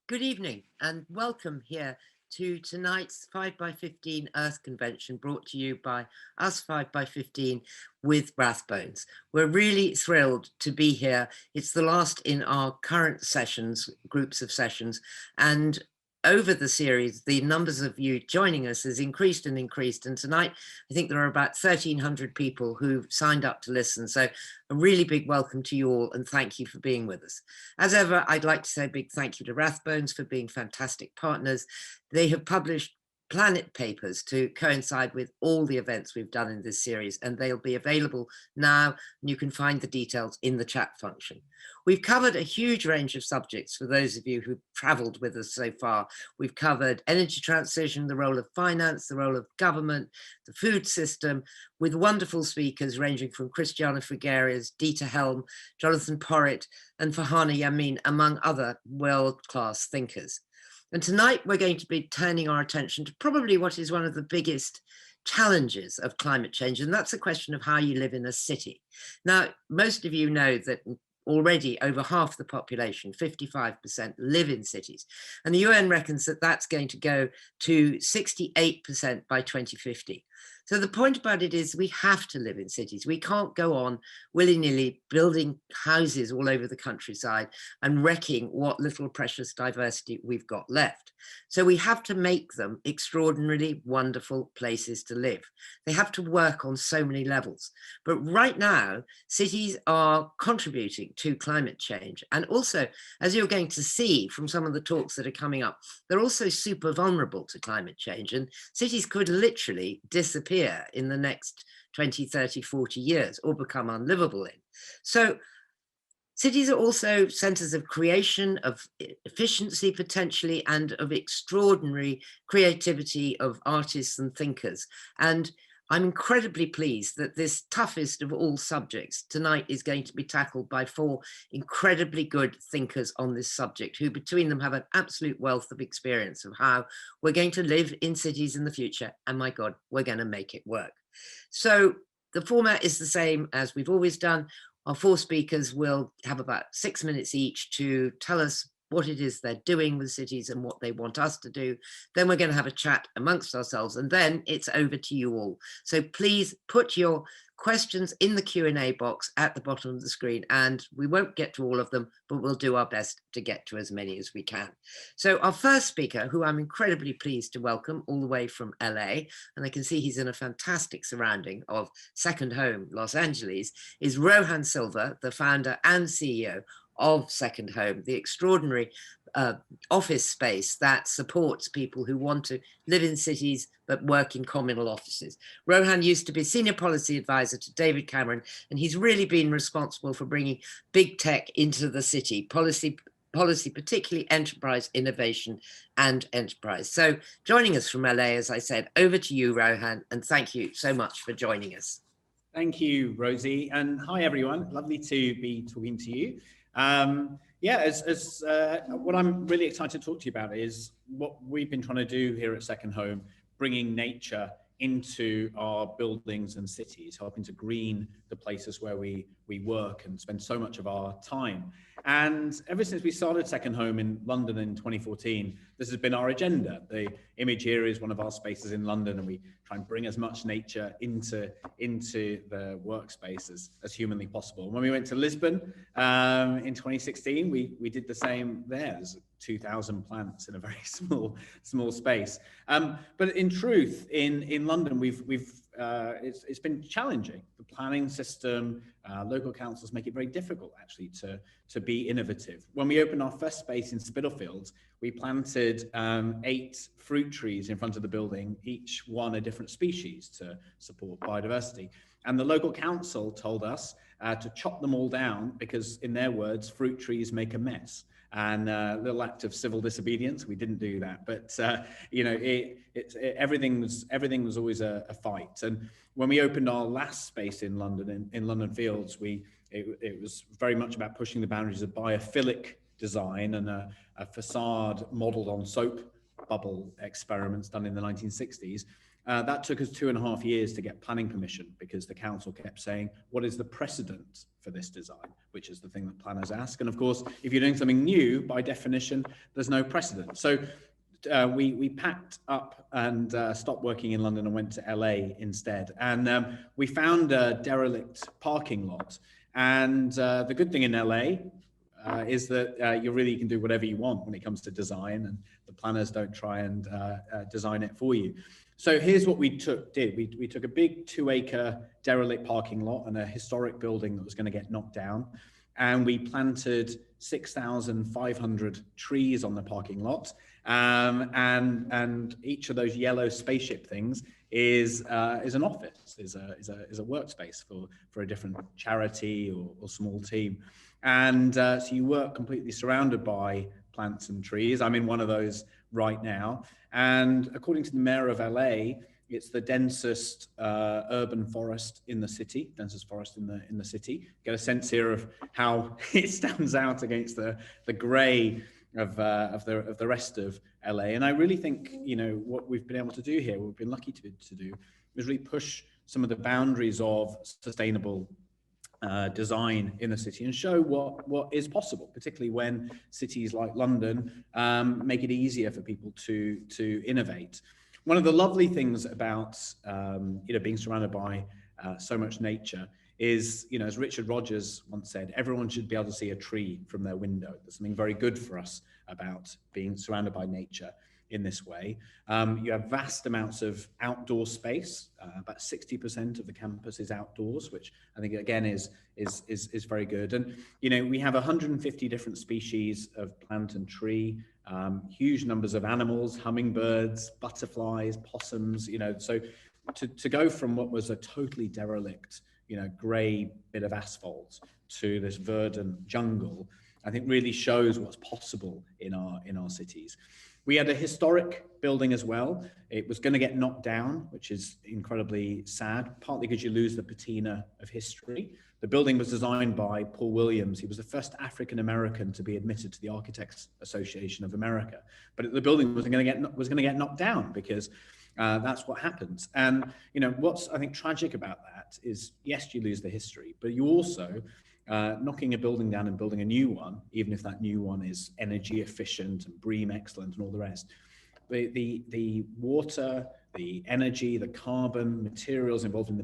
Good evening and welcome here to tonight's 5x15 Earth Convention brought to you by us 5x15 with Rathbones. We're really thrilled to be here. It's the last in our current sessions, groups of sessions, and over the series, the numbers of you joining us has increased and increased. And tonight, I think there are about 1,300 people who've signed up to listen. So a really big welcome to you all and thank you for being with us. As ever, I'd like to say a big thank you to Rathbones for being fantastic partners. They have published planet papers to coincide with all the events we've done in this series, and they'll be available now, and you can find the details in the chat function. We've covered a huge range of subjects for those of you who've traveled with us so far. We've covered energy transition, the role of finance, the role of government, the food system, with wonderful speakers ranging from Christiana Figueres, Dieter Helm, Jonathan Porritt, and Farhana Yamin, among other world-class thinkers. And tonight we're going to be turning our attention to probably what is one of the biggest challenges of climate change, and that's the question of how you live in a city. Now, most of you know that already over half the population, 55%, live in cities. And the UN reckons that that's going to go to 68% by 2050. So the point about it is we have to live in cities. We can't go on willy-nilly building houses all over the countryside and wrecking what little precious diversity we've got left. So we have to make them extraordinarily wonderful places to live. They have to work on so many levels. But right now, cities are contributing to climate change. And also, as you're going to see from some of the talks that are coming up, they're also super vulnerable to climate change. And cities could literally disappear in the next 20, 30, 40 years or become unlivable in. So cities are also centers of creation, of efficiency potentially, and of extraordinary creativity of artists and thinkers. And I'm incredibly pleased that this toughest of all subjects tonight is going to be tackled by four incredibly good thinkers on this subject, who between them have an absolute wealth of experience of how we're going to live in cities in the future. And my God, we're going to make it work. So the format is the same as we've always done. Our four speakers will have about 6 minutes each to tell us what it is they're doing with cities and what they want us to do. Then we're going to have a chat amongst ourselves, and then it's over to you all. So please put your questions in the Q&A box at the bottom of the screen, and we won't get to all of them, but we'll do our best to get to as many as we can. So our first speaker, who I'm incredibly pleased to welcome all the way from LA, and I can see he's in a fantastic surrounding of second home, Los Angeles, is Rohan Silva, the founder and CEO of Second Home, the extraordinary office space that supports people who want to live in cities but work in communal offices. Rohan used to be senior policy advisor to David Cameron, and he's really been responsible for bringing big tech into the city, policy, particularly enterprise, innovation, and enterprise. So joining us from LA, as I said, over to you, Rohan, and thank you so much for joining us. Thank you, Rosie, and hi, everyone. Lovely to be talking to you. What I'm really excited to talk to you about is what we've been trying to do here at Second Home, bringing nature into our buildings and cities, helping to green the places where we work and spend so much of our time. And ever since we started Second Home in London in 2014, this has been our agenda. The image here is one of our spaces in London, and we try and bring as much nature into the workspaces as humanly possible. When we went to Lisbon in 2016, we did the same there. There's 2,000 plants in a very small space. But in truth, in London, it's been challenging. The planning system, local councils make it very difficult actually to be innovative. When we opened our first space in Spitalfields, we planted 8 fruit trees in front of the building, each one a different species to support biodiversity. And the local council told us to chop them all down because, in their words, fruit trees make a mess. And a little act of civil disobedience, we didn't do that. But everything was always a fight. And when we opened our last space in London, in London Fields, it was very much about pushing the boundaries of biophilic design and a facade modelled on soap bubble experiments done in the 1960s. That took us 2.5 years to get planning permission because the council kept saying, what is the precedent for this design, which is the thing that planners ask. And of course, if you're doing something new, by definition, there's no precedent. So we packed up and stopped working in London and went to LA instead. And we found a derelict parking lot. And the good thing in LA is that you really can do whatever you want when it comes to design, and the planners don't try and design it for you. So here's what we did. We took a big 2-acre derelict parking lot and a historic building that was going to get knocked down. And we planted 6,500 trees on the parking lot. And each of those yellow spaceship things is an office, is a workspace for a different charity or small team. And so you work completely surrounded by plants and trees. I'm in one of those right now. And according to the mayor of LA, it's the densest urban forest in the city, densest forest in the city. Get a sense here of how it stands out against the grey of the rest of LA. And I really think, you know, what we've been able to do here, what we've been lucky to do, is really push some of the boundaries of sustainable design in the city and show what is possible, particularly when cities like London make it easier for people to innovate. One of the lovely things about being surrounded by so much nature is, you know, as Richard Rogers once said, everyone should be able to see a tree from their window. There's something very good for us about being surrounded by nature in this way. You have vast amounts of outdoor space. About 60% of the campus is outdoors, which I think again is very good. And you know, we have 150 different species of plant and tree, huge numbers of animals, hummingbirds, butterflies, possums. You know, so to go from what was a totally derelict, you know, grey bit of asphalt to this verdant jungle, I think really shows what's possible in our cities. We had a historic building as well. It was going to get knocked down, which is incredibly sad, partly because you lose the patina of history. The building was designed by Paul Williams. He was the first African-American to be admitted to the Architects Association of America. But the building was going to get knocked down because that's what happens. And you know, what's I think tragic about that is, yes, you lose the history, but you also knocking a building down and building a new one, even if that new one is energy efficient and BREEAM excellent and all the rest, the water, the energy, the carbon, materials involved in a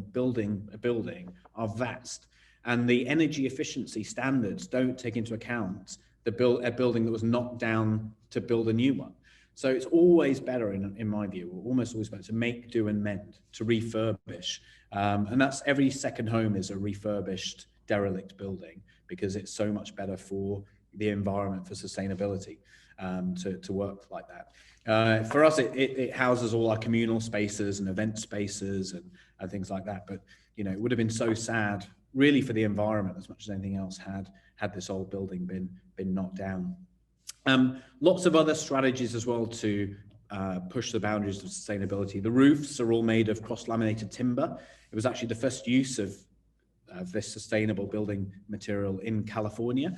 building are vast. And the energy efficiency standards don't take into account a building that was knocked down to build a new one. So it's always better, in my view, or almost always better, to make, do and mend, to refurbish. And that's every second home is a refurbished derelict building, because it's so much better for the environment, for sustainability, to work like that. For us, it houses all our communal spaces and event spaces and things like that. But you know, it would have been so sad, really, for the environment as much as anything else had this old building been knocked down. Lots of other strategies as well to push the boundaries of sustainability. The roofs are all made of cross-laminated timber. It was actually the first use of this sustainable building material in California.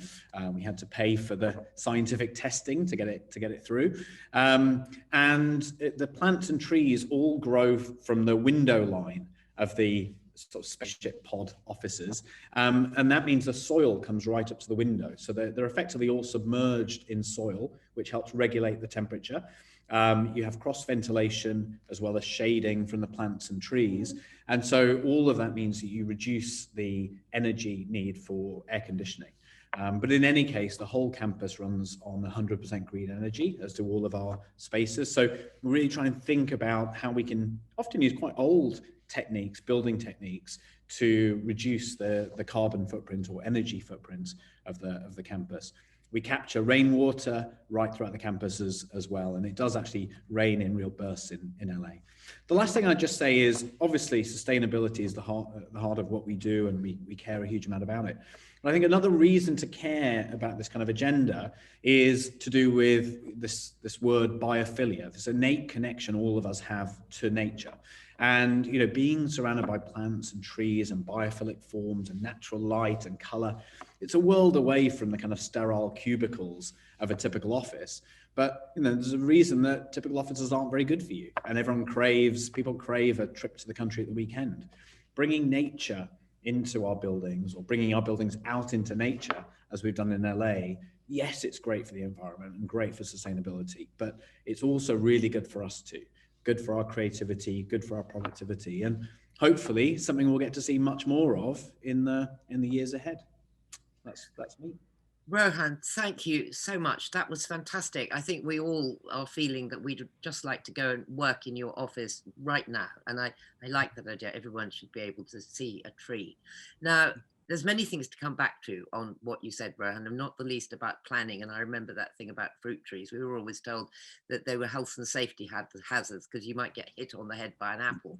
We had to pay for the scientific testing to get it through. And the plants and trees all grow from the window line of the sort of spaceship pod offices. And that means the soil comes right up to the window. So they're effectively all submerged in soil, which helps regulate the temperature. You have cross ventilation as well as shading from the plants and trees. And so all of that means that you reduce the energy need for air conditioning. But in any case, the whole campus runs on 100% green energy, as do all of our spaces. So we're really trying to think about how we can often use quite old techniques, building techniques, to reduce the carbon footprint or energy footprint of the campus. We capture rainwater right throughout the campus as well, and it does actually rain in real bursts in LA. The last thing I'd just say is, obviously, sustainability is the heart of what we do, and we care a huge amount about it. And I think another reason to care about this kind of agenda is to do with this word biophilia, this innate connection all of us have to nature. And, you know, being surrounded by plants and trees and biophilic forms and natural light and color, it's a world away from the kind of sterile cubicles of a typical office. But, you know, there's a reason that typical offices aren't very good for you. And people crave a trip to the country at the weekend. Bringing nature into our buildings or bringing our buildings out into nature, as we've done in LA, yes, it's great for the environment and great for sustainability, but it's also really good for us too. Good for our creativity, good for our productivity, and hopefully something we'll get to see much more of in the years ahead. That's me. Rohan, thank you so much. That was fantastic. I think we all are feeling that we'd just like to go and work in your office right now. And I like that idea. Everyone should be able to see a tree. Now, there's many things to come back to on what you said, Rohan, and not the least about planning. And I remember that thing about fruit trees. We were always told that they were health and safety hazards because you might get hit on the head by an apple.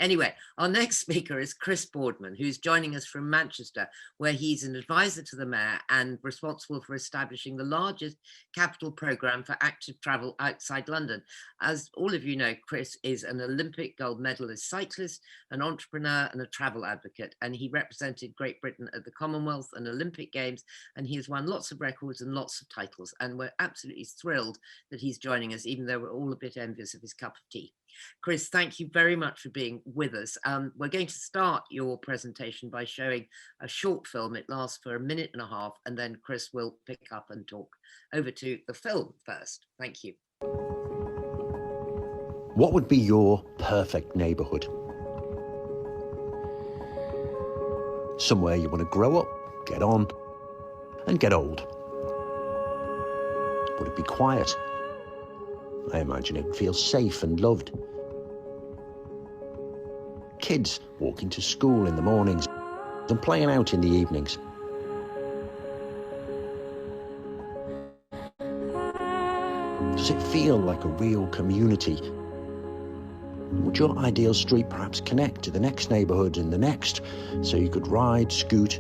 Anyway, our next speaker is Chris Boardman, who's joining us from Manchester, where he's an advisor to the mayor and responsible for establishing the largest capital programme for active travel outside London. As all of you know, Chris is an Olympic gold medalist cyclist, an entrepreneur and a travel advocate, and he represented Great Britain at the Commonwealth and Olympic Games, and he has won lots of records and lots of titles, and we're absolutely thrilled that he's joining us, even though we're all a bit envious of his cup of tea. Chris, thank you very much for being with us. We're going to start your presentation by showing a short film. It lasts for 1.5 minutes, and then Chris will pick up and talk. Over to the film first. Thank you. What would be your perfect neighbourhood? Somewhere you want to grow up, get on, and get old. Would it be quiet? I imagine it would feel safe and loved. Kids walking to school in the mornings and playing out in the evenings. Does it feel like a real community? Would your ideal street perhaps connect to the next neighbourhood and the next, so you could ride, scoot,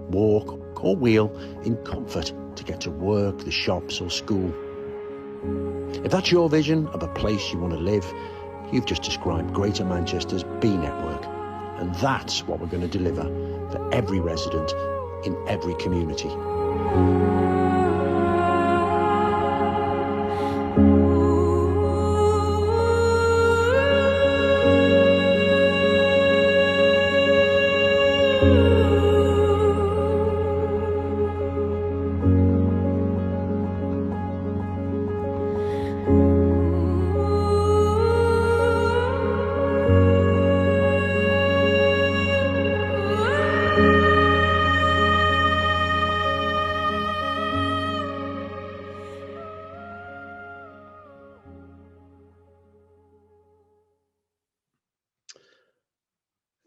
walk or wheel in comfort to get to work, the shops or school? If that's your vision of a place you want to live, you've just described Greater Manchester's B Network, and that's what we're going to deliver for every resident in every community.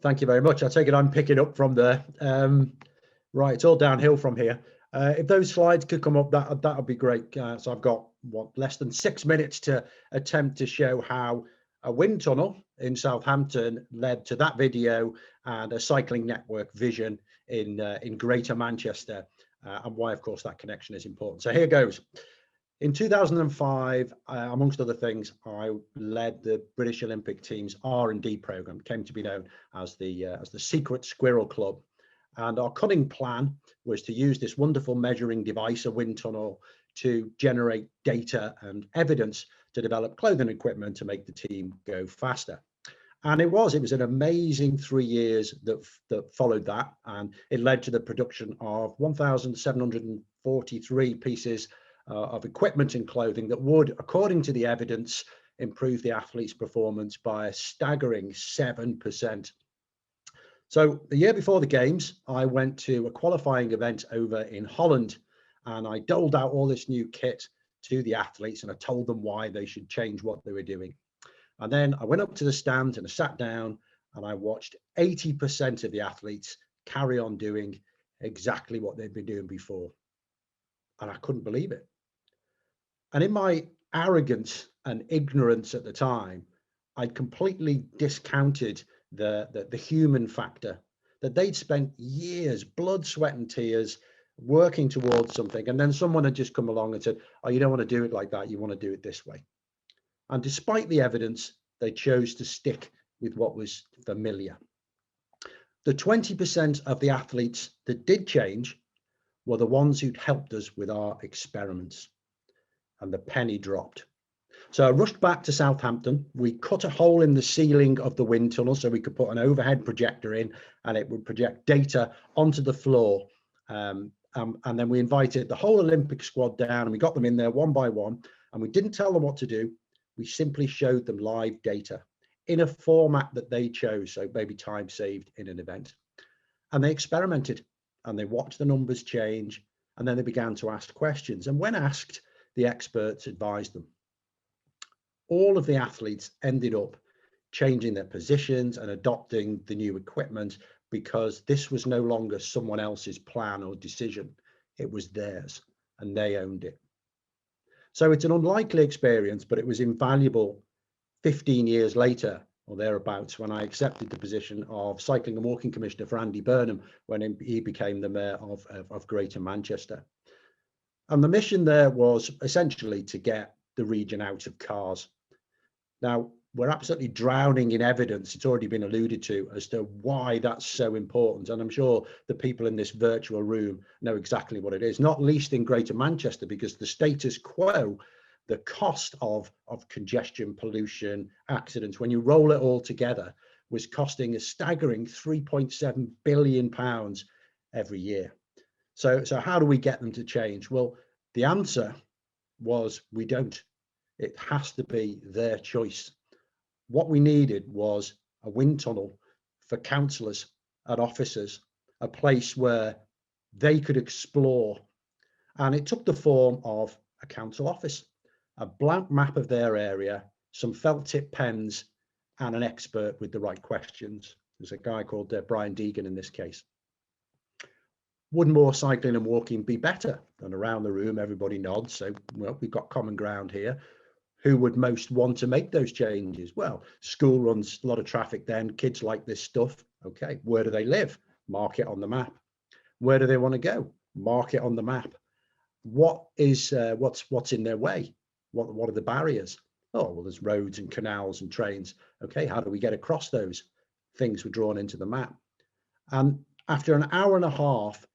Thank you very much. I take it I'm picking up from there. Right, it's all downhill from here. If those slides could come up, that would be great. So I've got less than 6 minutes to attempt to show how a wind tunnel in Southampton led to that video and a cycling network vision in Greater Manchester, and why, of course, that connection is important. So here goes. In 2005, amongst other things, I led the British Olympic team's R&D program, came to be known as the Secret Squirrel Club. And our cunning plan was to use this wonderful measuring device, a wind tunnel, to generate data and evidence to develop clothing equipment to make the team go faster. And it was an amazing 3 years that followed that. And it led to the production of 1,743 pieces of equipment and clothing that would, according to the evidence, improve the athlete's performance by a staggering 7%. So the year before the games, I went to a qualifying event over in Holland, and I doled out all this new kit to the athletes, and I told them why they should change what they were doing. And then I went up to the stand and I sat down and I watched 80% of the athletes carry on doing exactly what they'd been doing before. And I couldn't believe it. And in my arrogance and ignorance at the time, I'd completely discounted the human factor, that they'd spent years, blood, sweat and tears, working towards something. And then someone had just come along and said, oh, you don't want to do it like that. You want to do it this way. And despite the evidence, they chose to stick with what was familiar. The 20% of the athletes that did change were the ones who'd helped us with our experiments. And the penny dropped. So I rushed back to Southampton. We cut a hole in the ceiling of the wind tunnel so we could put an overhead projector in, and it would project data onto the floor. And then we invited the whole Olympic squad down, and we got them in there one by one, and we didn't tell them what to do. We simply showed them live data in a format that they chose, so maybe time saved in an event. And they experimented, and they watched the numbers change, and then they began to ask questions. And when asked, the experts advised them. All of the athletes ended up changing their positions and adopting the new equipment because this was no longer someone else's plan or decision. It was theirs, and they owned it. So it's an unlikely experience, but it was invaluable 15 years later or thereabouts when I accepted the position of Cycling and Walking Commissioner for Andy Burnham when he became the Mayor of Greater Manchester. And the mission there was essentially to get the region out of cars. Now, we're absolutely drowning in evidence, it's already been alluded to, as to why that's so important. And I'm sure the people in this virtual room know exactly what it is, not least in Greater Manchester, because the status quo, the cost of congestion, pollution, accidents, when you roll it all together, was costing a staggering £3.7 billion every year. So how do we get them to change? Well, the answer was we don't. It has to be their choice. What we needed was a wind tunnel for councillors and officers, a place where they could explore. And it took the form of a council office, a blank map of their area, some felt tip pens, and an expert with the right questions. There's a guy called Brian Deegan in this case. Would more cycling and walking be better? And around the room, everybody nods. So, well, we've got common ground here. Who would most want to make those changes? Well, school runs a lot of traffic then. Kids like this stuff. Okay, where do they live? Mark it on the map. Where do they want to go? Mark it on the map. What is what's in their way? What are the barriers? Oh, well, there's roads and canals and trains. Okay, how do we get across those? Things were drawn into the map. And after an hour and a half,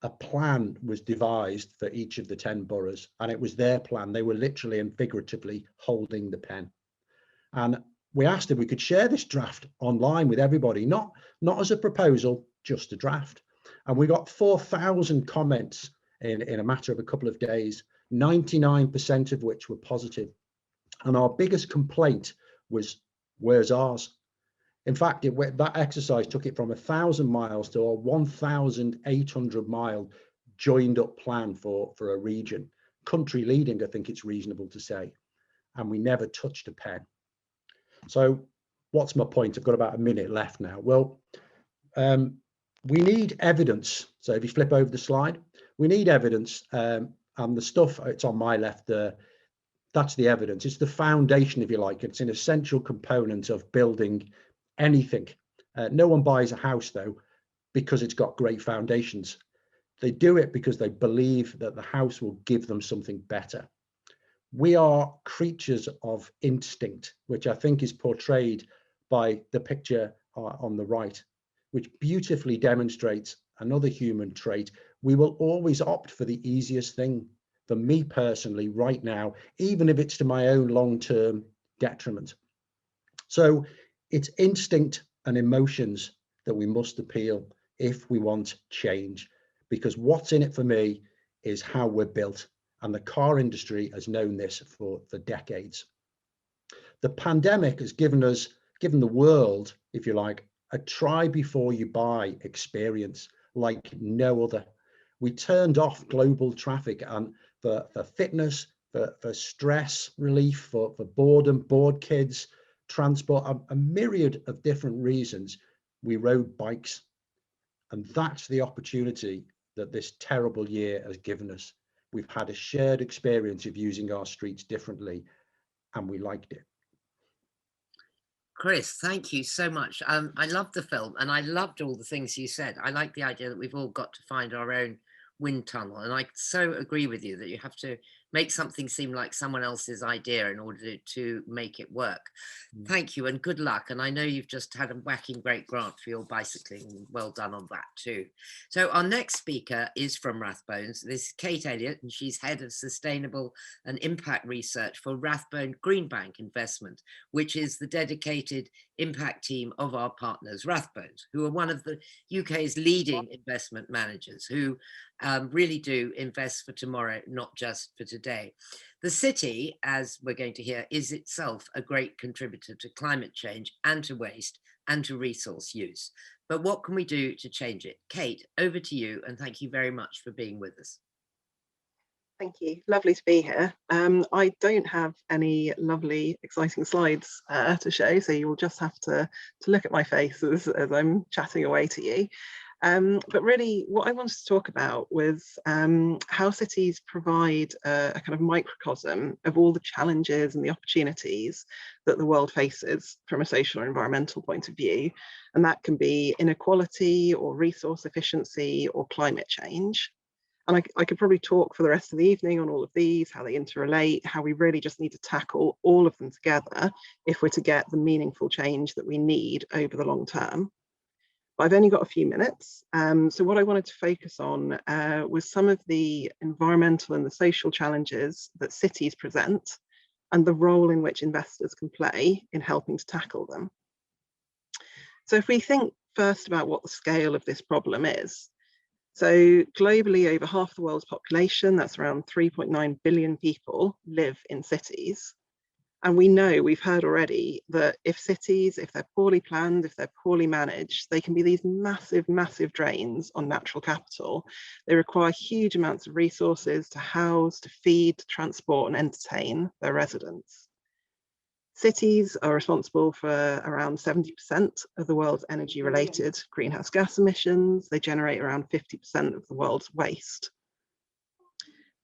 a plan was devised for each of the 10 boroughs, and it was their plan. They were literally and figuratively holding the pen. And we asked if we could share this draft online with everybody, not as a proposal, just a draft. And we got 4,000 comments in a matter of a couple of days, 99% of which were positive. And our biggest complaint was, where's ours? In fact, that exercise took it from 1,000 miles to a 1,800 mile joined up plan for a region. Country leading, I think it's reasonable to say. And we never touched a pen. So what's my point? I've got about a minute left now. Well, we need evidence. So if you flip over the slide, we need evidence. And the stuff, it's on my left there, that's the evidence. It's the foundation, if you like. It's an essential component of building anything. No one buys a house, though, because it's got great foundations. They do it because they believe that the house will give them something better. We are creatures of instinct, which I think is portrayed by the picture on the right, which beautifully demonstrates another human trait. We will always opt for the easiest thing. For me personally, right now, even if it's to my own long-term detriment. So it's instinct and emotions that we must appeal if we want change, because what's in it for me is how we're built, and the car industry has known this for decades. The pandemic has given the world, if you like, a try before you buy experience like no other. We turned off global traffic, and for fitness, for stress relief, for boredom, bored kids, transport, a myriad of different reasons, we rode bikes. And that's the opportunity that this terrible year has given us. We've had a shared experience of using our streets differently, and we liked it. Chris, thank you so much. I loved the film, and I loved all the things you said. I like the idea that we've all got to find our own wind tunnel. And I so agree with you that you have to make something seem like someone else's idea in order to make it work. Thank you and good luck. And I know you've just had a whacking great grant for your bicycling, and well done on that too. So our next speaker is from Rathbones. This is Kate Elliott, and she's head of sustainable and impact research for Rathbone Greenbank Investment, which is the dedicated impact team of our partners, Rathbones, who are one of the UK's leading investment managers who really do invest for tomorrow, not just for today. The city, as we're going to hear, is itself a great contributor to climate change and to waste and to resource use. But what can we do to change it? Kate, over to you, and thank you very much for being with us. Thank you. Lovely to be here. I don't have any lovely, exciting slides to show, so you will just have to look at my face as I'm chatting away to you. But really, what I wanted to talk about was how cities provide a kind of microcosm of all the challenges and the opportunities that the world faces from a social or environmental point of view. And that can be inequality or resource efficiency or climate change. And I could probably talk for the rest of the evening on all of these, how they interrelate, how we really just need to tackle all of them together if we're to get the meaningful change that we need over the long term. But I've only got a few minutes. So what I wanted to focus on was some of the environmental and the social challenges that cities present and the role in which investors can play in helping to tackle them. So if we think first about what the scale of this problem is, so globally, over half the world's population, that's around 3.9 billion people, live in cities. And we know, we've heard already, that if cities, if they're poorly planned, if they're poorly managed, they can be these massive, massive drains on natural capital. They require huge amounts of resources to house, to feed, to transport and entertain their residents. Cities are responsible for around 70% of the world's energy-related greenhouse gas emissions. They generate around 50% of the world's waste.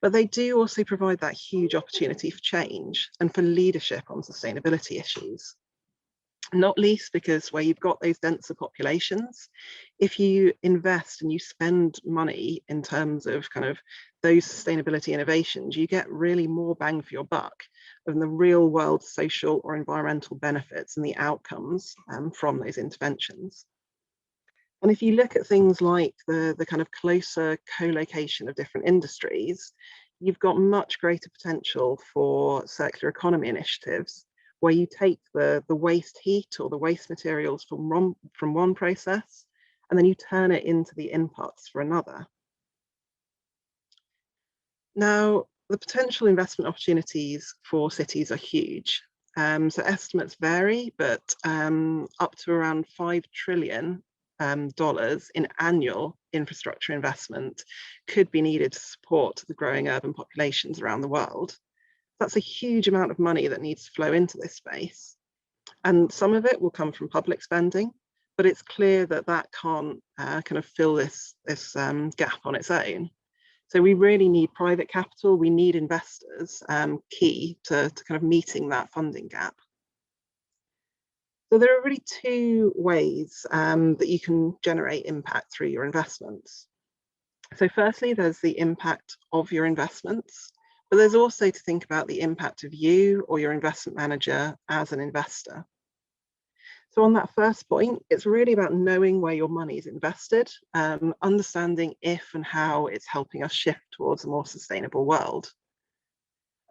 But they do also provide that huge opportunity for change and for leadership on sustainability issues. Not least because where you've got those denser populations, if you invest and you spend money in terms of kind of those sustainability innovations, you get really more bang for your buck than the real world social or environmental benefits and the outcomes from those interventions. And if you look at things like the kind of closer co-location of different industries, you've got much greater potential for circular economy initiatives where you take the waste heat or the waste materials from one process, and then you turn it into the inputs for another. Now, the potential investment opportunities for cities are huge. So estimates vary, but up to around $5 trillion in annual infrastructure investment could be needed to support the growing urban populations around the world. That's a huge amount of money that needs to flow into this space. And some of it will come from public spending, but it's clear that that can't kind of fill this gap on its own. So we really need private capital, we need investors key to kind of meeting that funding gap. So there are really two ways that you can generate impact through your investments. So firstly, there's the impact of your investments, but there's also to think about the impact of you or your investment manager as an investor. So on that first point, it's really about knowing where your money is invested, understanding if and how it's helping us shift towards a more sustainable world.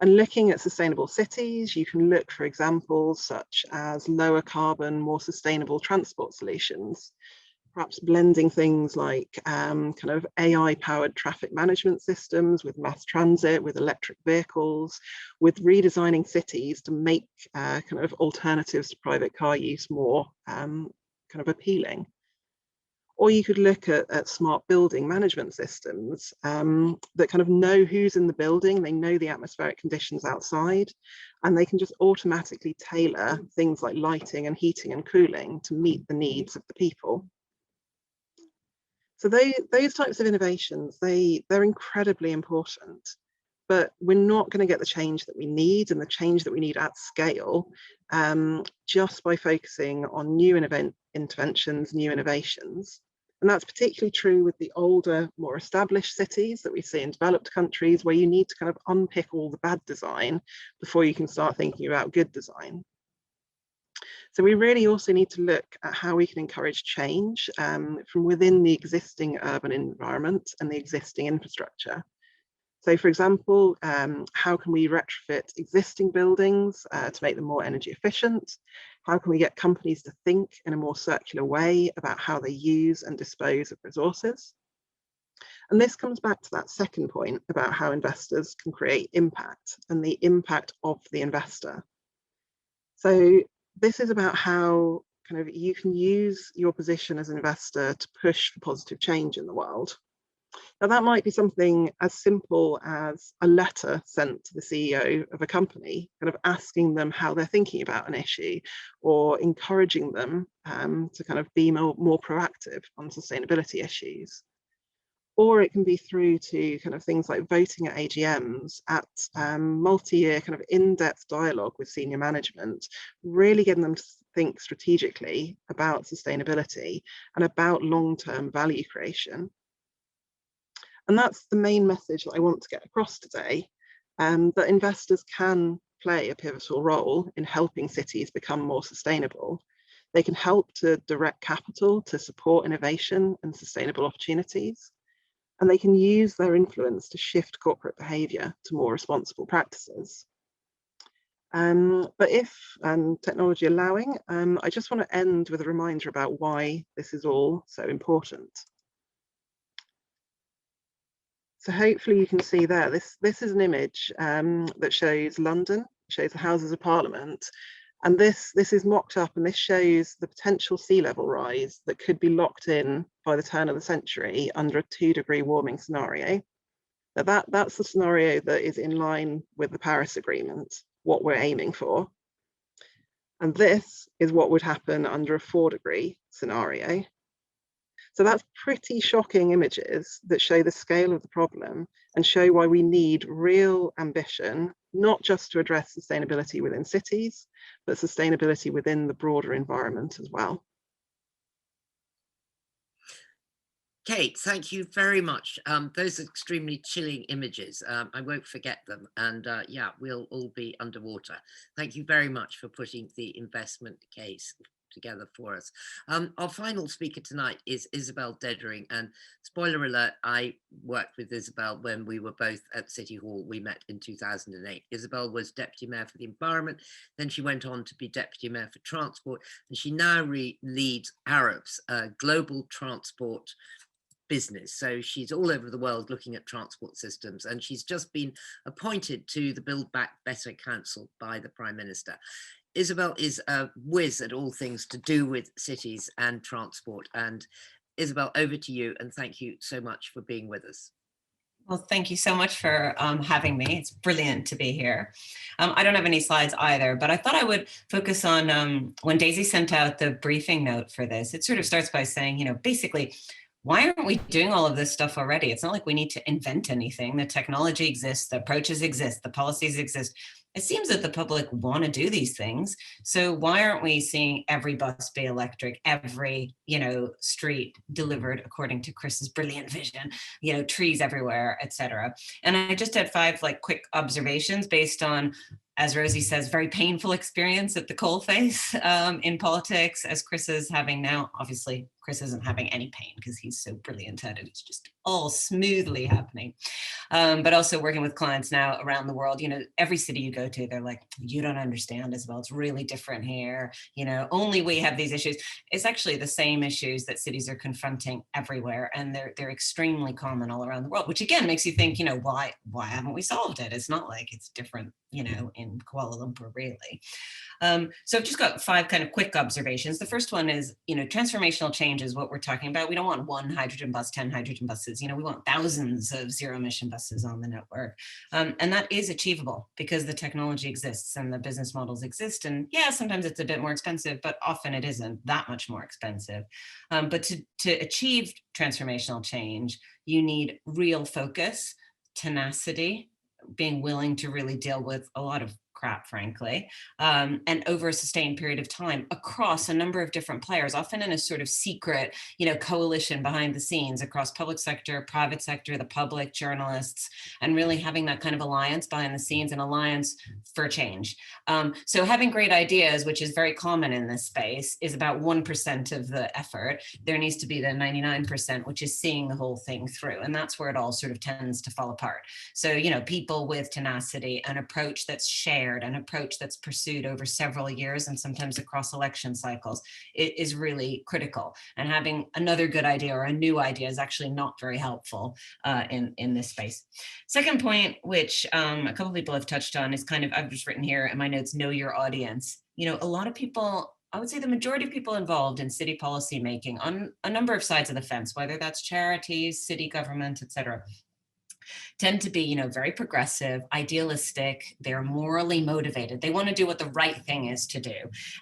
And looking at sustainable cities, you can look for examples such as lower carbon, more sustainable transport solutions, perhaps blending things like kind of AI-powered traffic management systems with mass transit, with electric vehicles, with redesigning cities to make kind of alternatives to private car use more kind of appealing. Or you could look at smart building management systems that kind of know who's in the building, they know the atmospheric conditions outside, and they can just automatically tailor things like lighting and heating and cooling to meet the needs of the people. So those types of innovations, they're incredibly important, but we're not going to get the change that we need and the change that we need at scale just by focusing on new interventions, new innovations. And And that's particularly true with the older, more established cities that we see in developed countries, where you need to kind of unpick all the bad design before you can start thinking about good design. So we really also need to look at how we can encourage change from within the existing urban environment and the existing infrastructure. So for example, how can we retrofit existing buildings to make them more energy efficient? How can we get companies to think in a more circular way about how they use and dispose of resources? And this comes back to that second point about how investors can create impact and the impact of the investor. So this is about how kind of you can use your position as an investor to push for positive change in the world. Now, that might be something as simple as a letter sent to the CEO of a company, kind of asking them how they're thinking about an issue, or encouraging them to kind of be more proactive on sustainability issues. Or it can be through to kind of things like voting at AGMs, at multi-year kind of in-depth dialogue with senior management, really getting them to think strategically about sustainability and about long-term value creation. And that's the main message that I want to get across today, that investors can play a pivotal role in helping cities become more sustainable. They can help to direct capital to support innovation and sustainable opportunities, and they can use their influence to shift corporate behaviour to more responsible practices. But if technology allowing, I just want to end with a reminder about why this is all so important. So hopefully you can see there, this is an image that shows London, shows the Houses of Parliament. And this is mocked up, and this shows the potential sea level rise that could be locked in by the turn of the century under a 2-degree warming scenario. Now that's the scenario that is in line with the Paris Agreement, what we're aiming for. And this is what would happen under a 4-degree scenario. So that's pretty shocking images that show the scale of the problem and show why we need real ambition, not just to address sustainability within cities, but sustainability within the broader environment as well. Kate, thank you very much. Those are extremely chilling images. I won't forget them. And yeah, we'll all be underwater. Thank you very much for putting the investment case together for us. Our final speaker tonight is Isabel Deadering, and spoiler alert, I worked with Isabel when we were both at City Hall. We met in 2008. Isabel was Deputy Mayor for the Environment, then she went on to be Deputy Mayor for Transport, and she now leads Arabs, global transport business. So she's all over the world looking at transport systems, and she's just been appointed to the Build Back Better Council by the Prime Minister. Isabel is a whiz at all things to do with cities and transport. And Isabel, over to you, and thank you so much for being with us. Well, thank you so much for having me. It's brilliant to be here. I don't have any slides either, but I thought I would focus on when Daisy sent out the briefing note for this. It sort of starts by saying, you know, basically, why aren't we doing all of this stuff already? It's not like we need to invent anything. The technology exists, the approaches exist, the policies exist. It seems that the public want to do these things. So why aren't we seeing every bus be electric, every, you know, street delivered according to Chris's brilliant vision, you know, trees everywhere, etc. And I just had 5 like quick observations based on, as Rosie says, very painful experience at the coalface in politics, as Chris is having now. Obviously, Chris isn't having any pain because he's so brilliant at it. It's just all smoothly happening. But also working with clients now around the world, you know, every city you go to, they're like, you don't understand as well. It's really different here. You know, only we have these issues. It's actually the same issues that cities are confronting everywhere. And they're extremely common all around the world, which again makes you think, you know, why haven't we solved it? It's not like it's different, you know, in Kuala Lumpur, really. So I've just got 5 kind of quick observations. The first one is, you know, transformational change is what we're talking about. We don't want 1 hydrogen bus, 10 hydrogen buses. You know, we want thousands of zero emission buses on the network. And that is achievable because the technology exists and the business models exist. And yeah, sometimes it's a bit more expensive, but often it isn't that much more expensive. But to achieve transformational change, you need real focus, tenacity, being willing to really deal with a lot of crap, frankly, and over a sustained period of time across a number of different players, often in a sort of secret, coalition behind the scenes across public sector, private sector, the public, journalists, and really having that kind of alliance behind the scenes, an alliance for change. So having great ideas, which is very common in this space, is about 1% of the effort. There needs to be the 99%, which is seeing the whole thing through. And that's where it all sort of tends to fall apart. So, people with tenacity, an approach that's shared, an approach that's pursued over several years and sometimes across election cycles, it is really critical. And having another good idea or a new idea is actually not very helpful in this space. Second point, which a couple of people have touched on, is kind of, I've just written here in my notes, know your audience. A lot of people, I would say the majority of people involved in city policy making on a number of sides of the fence, whether that's charities, city government, et cetera, tend to be, very progressive, idealistic. They're morally motivated. They want to do what the right thing is to do.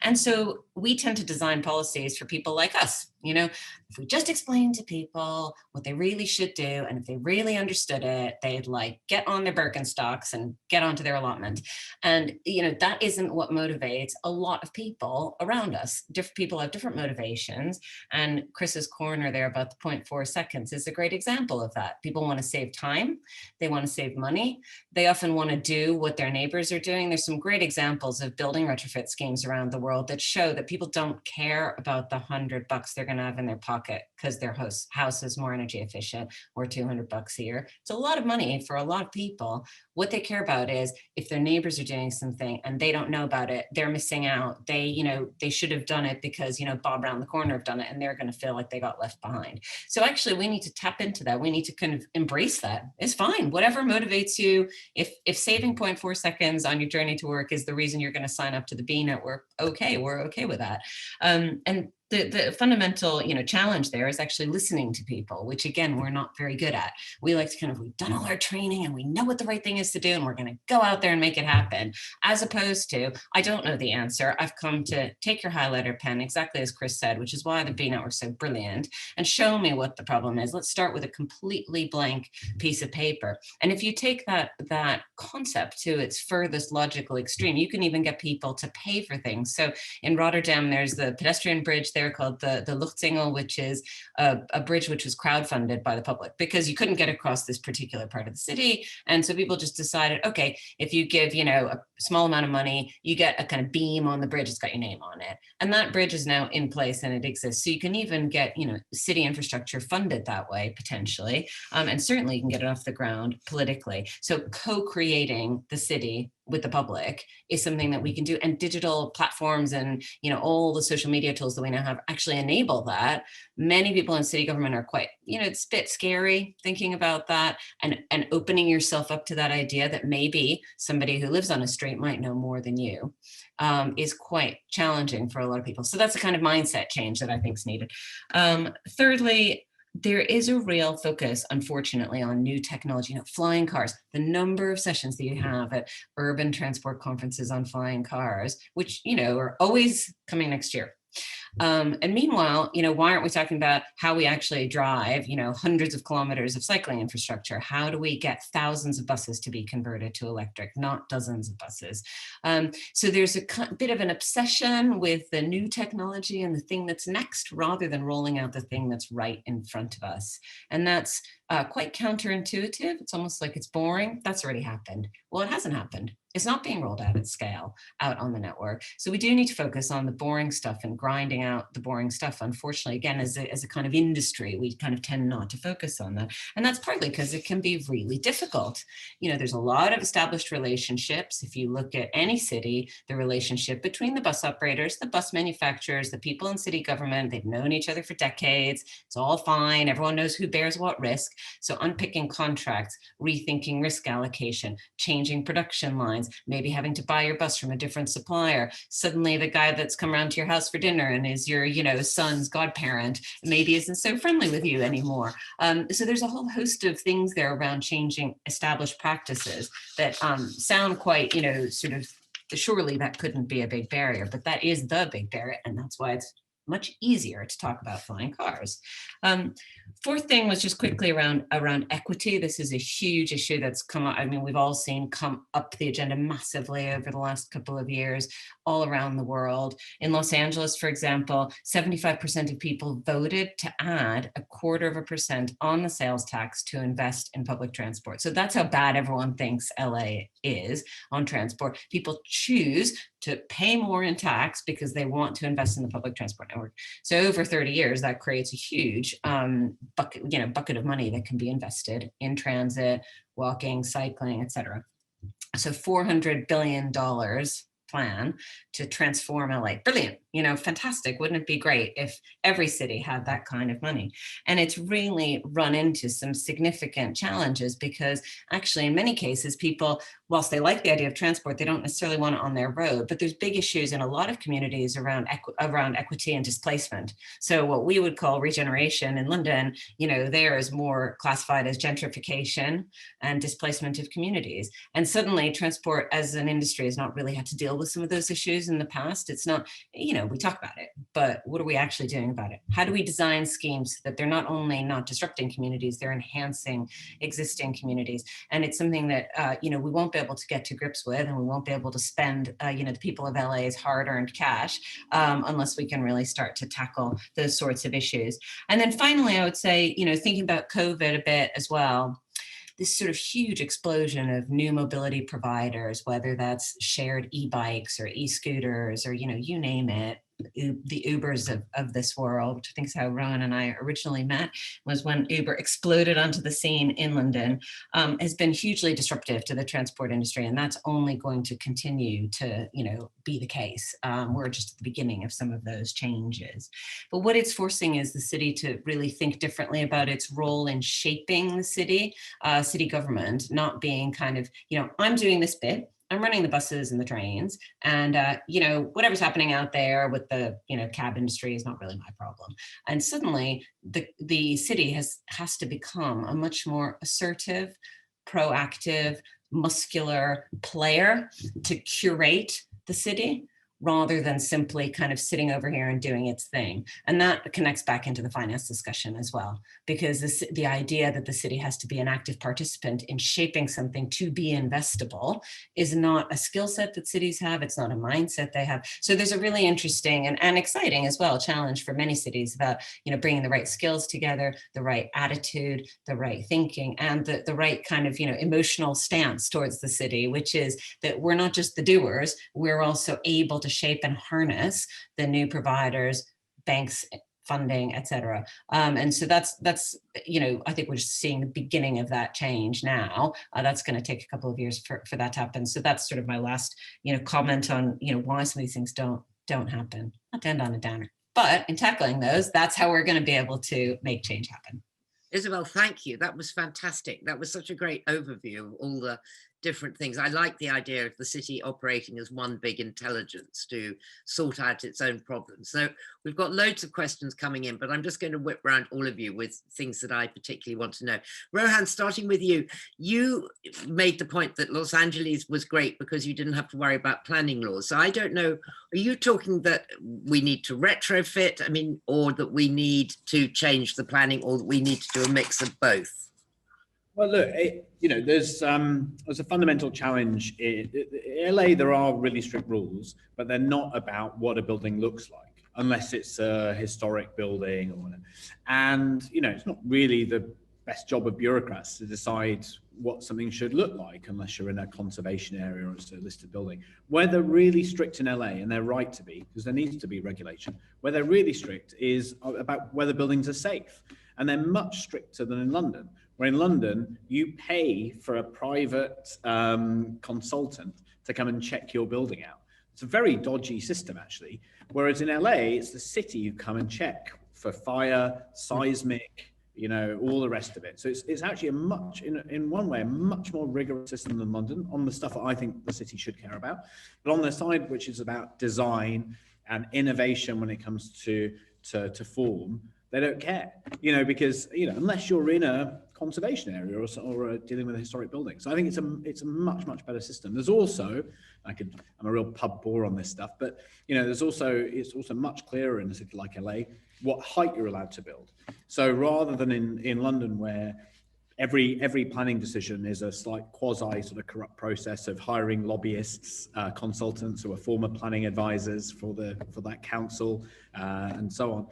And so we tend to design policies for people like us. If we just explain to people what they really should do, and if they really understood it, they'd get on their Birkenstocks and get onto their allotment. And, that isn't what motivates a lot of people around us. Different people have different motivations. And Chris's corner there about the 0.4 seconds is a great example of that. People want to save time. They want to save money. They often want to do what their neighbors are doing. There's some great examples of building retrofit schemes around the world that show that people don't care about the $100 they're going to have in their pocket because their house is more energy efficient, or $200 a year. It's a lot of money for a lot of people. What they care about is if their neighbors are doing something and they don't know about it, they're missing out. They should have done it because, Bob around the corner have done it, and they're going to feel like they got left behind. So actually we need to tap into that. We need to kind of embrace that. It's fine. Whatever motivates you. If saving 0.4 seconds on your journey to work is the reason you're going to sign up to the B Network, okay, we're okay with that. And the fundamental, challenge there is actually listening to people, which again, we're not very good at. We like to we've done all our training and we know what the right thing is to do, and we're going to go out there and make it happen. As opposed to, I don't know the answer. I've come to take your highlighter pen, exactly as Chris said, which is why the B Network is so brilliant, and show me what the problem is. Let's start with a completely blank piece of paper. And if you take that concept to its furthest logical extreme, you can even get people to pay for things. So in Rotterdam, there's the pedestrian bridge there called the Luchtzingel, which is a bridge which was crowdfunded by the public because you couldn't get across this particular part of the city. And so people just decided, okay, if you give, a small amount of money, you get a kind of beam on the bridge, it's got your name on it. And that bridge is now in place and it exists. So you can even get, city infrastructure funded that way, potentially. And certainly you can get it off the ground politically. So co-creating the city with the public is something that we can do, and digital platforms and all the social media tools that we now have actually enable that. Many people in city government are quite, it's a bit scary thinking about that, and opening yourself up to that idea that maybe somebody who lives on a street might know more than you is quite challenging for a lot of people. So that's a kind of mindset change that I think is needed. Thirdly, there is a real focus, unfortunately, on new technology, flying cars. The number of sessions that you have at urban transport conferences on flying cars, which, are always coming next year. And meanwhile, why aren't we talking about how we actually drive, hundreds of kilometers of cycling infrastructure? How do we get thousands of buses to be converted to electric, not dozens of buses? So there's a bit of an obsession with the new technology and the thing that's next, rather than rolling out the thing that's right in front of us. And that's quite counterintuitive. It's almost like it's boring. That's already happened. Well, it hasn't happened. It's not being rolled out at scale out on the network. So we do need to focus on the boring stuff and grinding out the boring stuff. Unfortunately, again, as a kind of industry, we kind of tend not to focus on that. And that's partly because it can be really difficult. There's a lot of established relationships. If you look at any city, the relationship between the bus operators, the bus manufacturers, the people in city government, they've known each other for decades. It's all fine. Everyone knows who bears what risk. So unpicking contracts, rethinking risk allocation, changing production lines, maybe having to buy your bus from a different supplier. Suddenly the guy that's come around to your house for dinner and is your, son's godparent maybe isn't so friendly with you anymore. So there's a whole host of things there around changing established practices that sound quite, surely that couldn't be a big barrier, but that is the big barrier. And that's why it's much easier to talk about flying cars. Fourth thing was just quickly around equity. This is a huge issue that's come up. I mean, we've all seen come up the agenda massively over the last couple of years all around the world. In Los Angeles, for example, 75% of people voted to add 0.25% on the sales tax to invest in public transport. So that's how bad everyone thinks LA is on transport. People choose to pay more in tax because they want to invest in the public transport network. So over 30 years, that creates a huge bucket of money that can be invested in transit, walking, cycling, etc. So $400 billion plan to transform LA. Brilliant, fantastic. Wouldn't it be great if every city had that kind of money? And it's really run into some significant challenges because actually in many cases, people, whilst they like the idea of transport, they don't necessarily want it on their road, but there's big issues in a lot of communities around equity and displacement. So what we would call regeneration in London, there is more classified as gentrification and displacement of communities. And suddenly transport as an industry has not really had to deal with some of those issues in the past. It's not, we talk about it, but what are we actually doing about it? How do we design schemes so that they're not only not disrupting communities, they're enhancing existing communities? And it's something that, we won't be able to get to grips with, and we won't be able to spend, the people of LA's hard-earned cash unless we can really start to tackle those sorts of issues. And then finally, I would say, thinking about COVID a bit as well, this sort of huge explosion of new mobility providers, whether that's shared e-bikes or e-scooters or, you name it, the Ubers of this world, which I think is how Rohan and I originally met, was when Uber exploded onto the scene in London, has been hugely disruptive to the transport industry. And that's only going to continue to, be the case. We're just at the beginning of some of those changes. But what it's forcing is the city to really think differently about its role in shaping the city government, not being kind of, I'm doing this bit, I'm running the buses and the trains, and whatever's happening out there with the cab industry is not really my problem. And suddenly the city has to become a much more assertive, proactive, muscular player to curate the city, rather than simply kind of sitting over here and doing its thing. And that connects back into the finance discussion as well, because the idea that the city has to be an active participant in shaping something to be investable is not a skill set that cities have. It's not a mindset they have. So there's a really interesting and exciting as well challenge for many cities about, bringing the right skills together, the right attitude, the right thinking, and the right kind of, emotional stance towards the city, which is that we're not just the doers, we're also able to shape and harness the new providers, banks, funding, et cetera. And so that's I think we're just seeing the beginning of that change now. That's going to take a couple of years for that to happen. So that's sort of my last, comment on, why some of these things don't happen. Not to end on a downer, but in tackling those, that's how we're going to be able to make change happen. Isabel, thank you. That was fantastic. That was such a great overview of all the different things. I like the idea of the city operating as one big intelligence to sort out its own problems. So we've got loads of questions coming in, but I'm just going to whip around all of you with things that I particularly want to know. Rohan, starting with you, you made the point that Los Angeles was great because you didn't have to worry about planning laws. So I don't know, are you talking that we need to retrofit, or that we need to change the planning, or that we need to do a mix of both? Well, look, there's a fundamental challenge. In LA, there are really strict rules, but they're not about what a building looks like, unless it's a historic building or whatever. And, it's not really the best job of bureaucrats to decide what something should look like, unless you're in a conservation area or it's a listed building. Where they're really strict in LA, and they're right to be, because there needs to be regulation, where they're really strict is about whether buildings are safe. And they're much stricter than in London, where in London, you pay for a private consultant to come and check your building out. It's a very dodgy system, actually. Whereas in LA, it's the city who come and check for fire, seismic, all the rest of it. So it's actually in one way, a much more rigorous system than London on the stuff that I think the city should care about. But on the side, which is about design and innovation when it comes to form, They don't care, because, unless you're in a conservation area or dealing with a historic building. So I think it's a much, much better system. There's also, I'm a real pub bore on this stuff, but, it's also much clearer in a city like LA what height you're allowed to build. So rather than in London, where every planning decision is a slight quasi sort of corrupt process of hiring lobbyists, consultants who are former planning advisors for that council, and so on,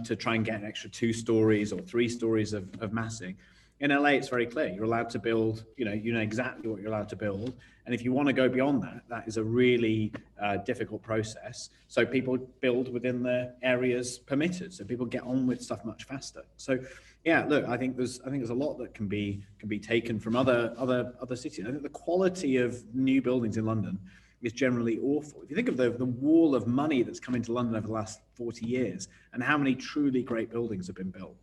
to try and get an extra 2 stories or 3 stories of massing. In LA, it's very clear. You're allowed to build, you know exactly what you're allowed to build. And if you want to go beyond that, that is a really difficult process. So people build within the areas permitted. So people get on with stuff much faster. So yeah, look, I think there's a lot that can be taken from other cities. I think the quality of new buildings in London is generally awful. If you think of the wall of money that's come into London over the last 40 years and how many truly great buildings have been built,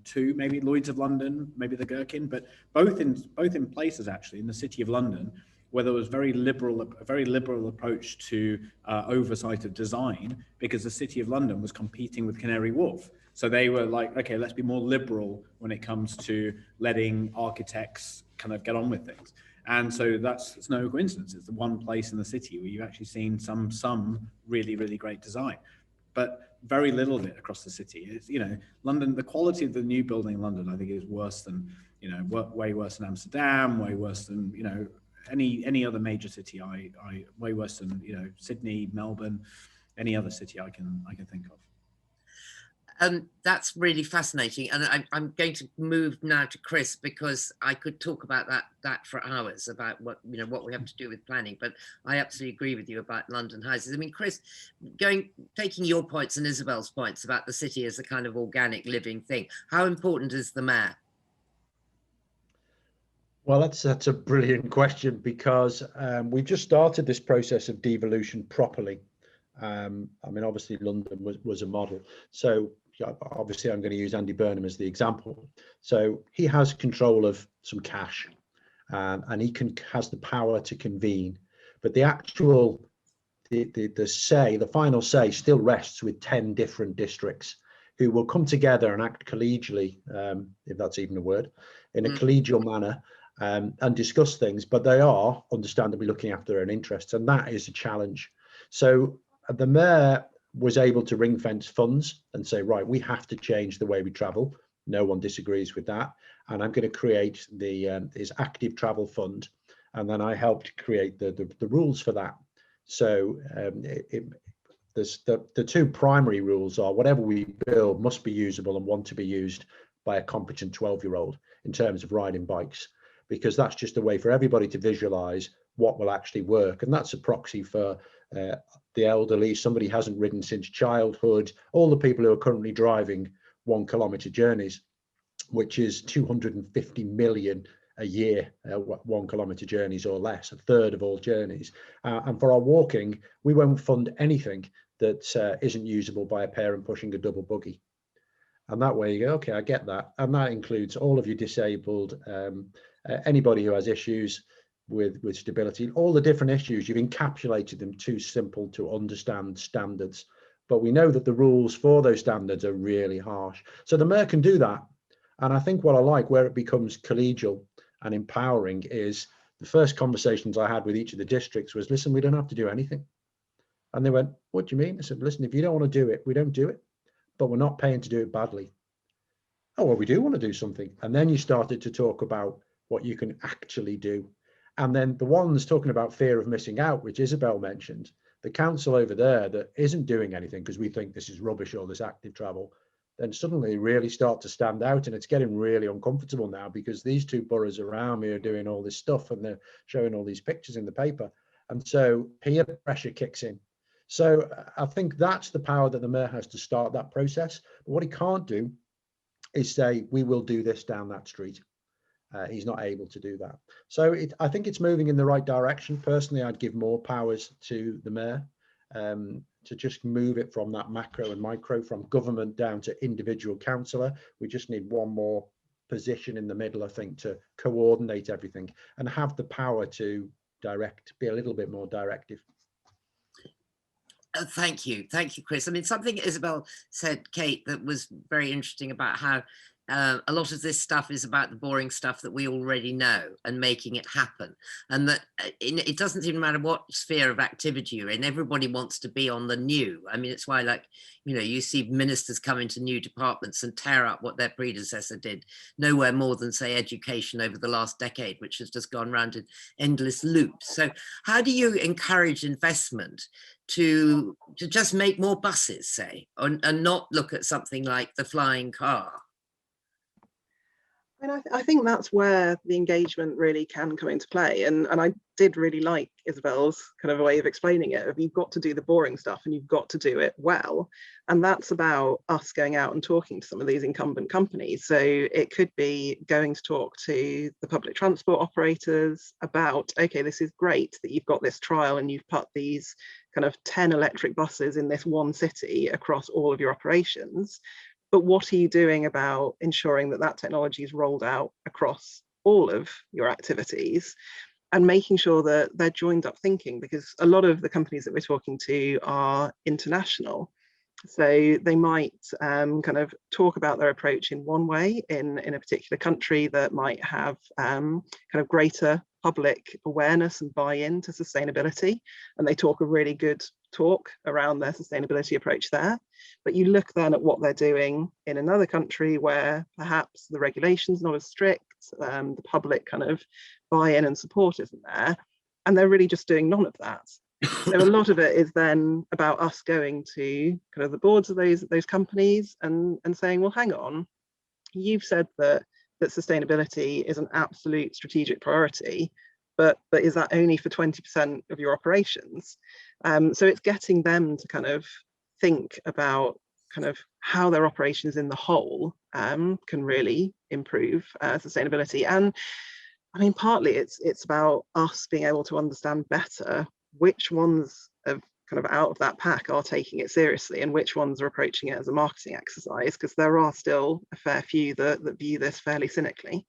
2, maybe Lloyd's of London, maybe the Gherkin, but both in places actually in the City of London where there was a very liberal approach to oversight of design, because the City of London was competing with Canary Wharf. So they were like, okay, let's be more liberal when it comes to letting architects kind of get on with things. And so it's no coincidence. It's the one place in the city where you've actually seen some really, really great design, but very little of it across the city. It's, London, the quality of the new building in London, I think, is worse than, way worse than Amsterdam, way worse than, any other major city. Way worse than, Sydney, Melbourne, any other city I can think of. That's really fascinating, and I'm going to move now to Chris, because I could talk about that for hours, about what we have to do with planning. But I absolutely agree with you about London houses. I mean, Chris, taking your points and Isabel's points about the city as a kind of organic living thing, how important is the mayor? Well, that's a brilliant question, because we've just started this process of devolution properly. I mean, obviously London was a model, so obviously I'm going to use Andy Burnham as the example. So he has control of some cash, and he has the power to convene, but the final say still rests with 10 different districts who will come together and act collegially, if that's even a word, in a collegial manner, and discuss things, but they are understandably looking after their own interests, and that is a challenge. So the mayor was able to ring fence funds and say, right, we have to change the way we travel. No one disagrees with that. And I'm going to create his active travel fund. And then I helped create the rules for that. So the 2 primary rules are whatever we build must be usable and want to be used by a competent 12-year-old in terms of riding bikes, because that's just a way for everybody to visualize what will actually work. And that's a proxy for the elderly, somebody hasn't ridden since childhood, all the people who are currently driving 1 kilometre journeys, which is 250 million a year, 1 kilometre journeys or less, a third of all journeys. And for our walking, we won't fund anything that isn't usable by a parent pushing a double buggy. And that way you go, okay, I get that. And that includes all of you disabled, anybody who has issues with stability, all the different issues. You've encapsulated them too simple to understand standards, but we know that the rules for those standards are really harsh. So the mayor can do that. And I think what I like, where it becomes collegial and empowering, is the first conversations I had with each of the districts was, listen, we don't have to do anything. And they went, what do you mean? I said, listen, if you don't want to do it, we don't do it, but we're not paying to do it badly. Oh, well, we do want to do something. And then you started to talk about what you can actually do. And then the ones talking about fear of missing out, which Isabel mentioned, the council over there that isn't doing anything because we think this is rubbish, all this active travel, then suddenly really start to stand out. And it's getting really uncomfortable now, because these 2 boroughs around me are doing all this stuff and they're showing all these pictures in the paper. And so peer pressure kicks in. So I think that's the power that the mayor has to start that process. But what he can't do is say, we will do this down that street. He's not able to do that. So I think it's moving in the right direction. Personally, I'd give more powers to the mayor to just move it from that macro and micro, from government down to individual councillor. We just need one more position in the middle, I think, to coordinate everything and have the power to direct, be a little bit more directive. Thank you, Chris. I mean, something Isabel said, Kate, that was very interesting about how a lot of this stuff is about the boring stuff that we already know and making it happen. And that it doesn't even matter what sphere of activity you're in, everybody wants to be on the new. I mean, it's why, like, you know, you see ministers come into new departments and tear up what their predecessor did, nowhere more than, say, education over the last decade, which has just gone round in endless loops. So how do you encourage investment to just make more buses, say, and not look at something like the flying car? And I think that's where the engagement really can come into play. And I did really like Isabel's kind of way of explaining it. Of you've got to do the boring stuff and you've got to do it well. And that's about us going out and talking to some of these incumbent companies. So it could be going to talk to the public transport operators about, okay, this is great that you've got this trial and you've put these kind of 10 electric buses in this one city across all of your operations. But what are you doing about ensuring that that technology is rolled out across all of your activities, and making sure that they're joined up thinking? Because a lot of the companies that we're talking to are international. So they might kind of talk about their approach in one way in a particular country that might have kind of greater public awareness and buy-in to sustainability. And they talk a really good talk around their sustainability approach there. But you look then at what they're doing in another country where perhaps the regulation's not as strict, the public kind of buy-in and support isn't there, and they're really just doing none of that. So a lot of it is then about us going to kind of the boards of those companies and saying, well, hang on, you've said that sustainability is an absolute strategic priority, but is that only for 20% of your operations? So it's getting them to kind of think about kind of how their operations in the whole can really improve sustainability. And I mean, partly it's about us being able to understand better which ones of kind of out of that pack are taking it seriously and which ones are approaching it as a marketing exercise, because there are still a fair few that view this fairly cynically.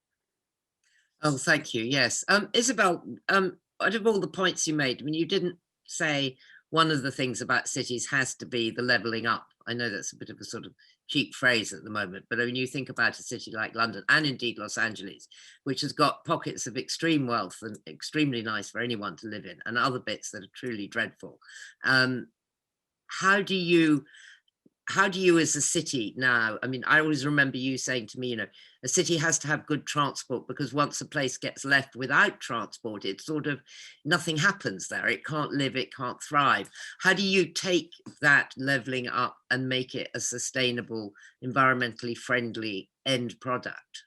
Oh, thank you. Yes. Isabel, out of all the points you made, I mean, you didn't say one of the things about cities has to be the levelling up. I know that's a bit of a sort of cheap phrase at the moment, but when you think about a city like London and indeed Los Angeles, which has got pockets of extreme wealth and extremely nice for anyone to live in, and other bits that are truly dreadful, how do you as a city now, I mean, I always remember you saying to me, you know, a city has to have good transport, because once a place gets left without transport, it's sort of nothing happens there. It can't live, it can't thrive. How do you take that leveling up and make it a sustainable, environmentally friendly end product?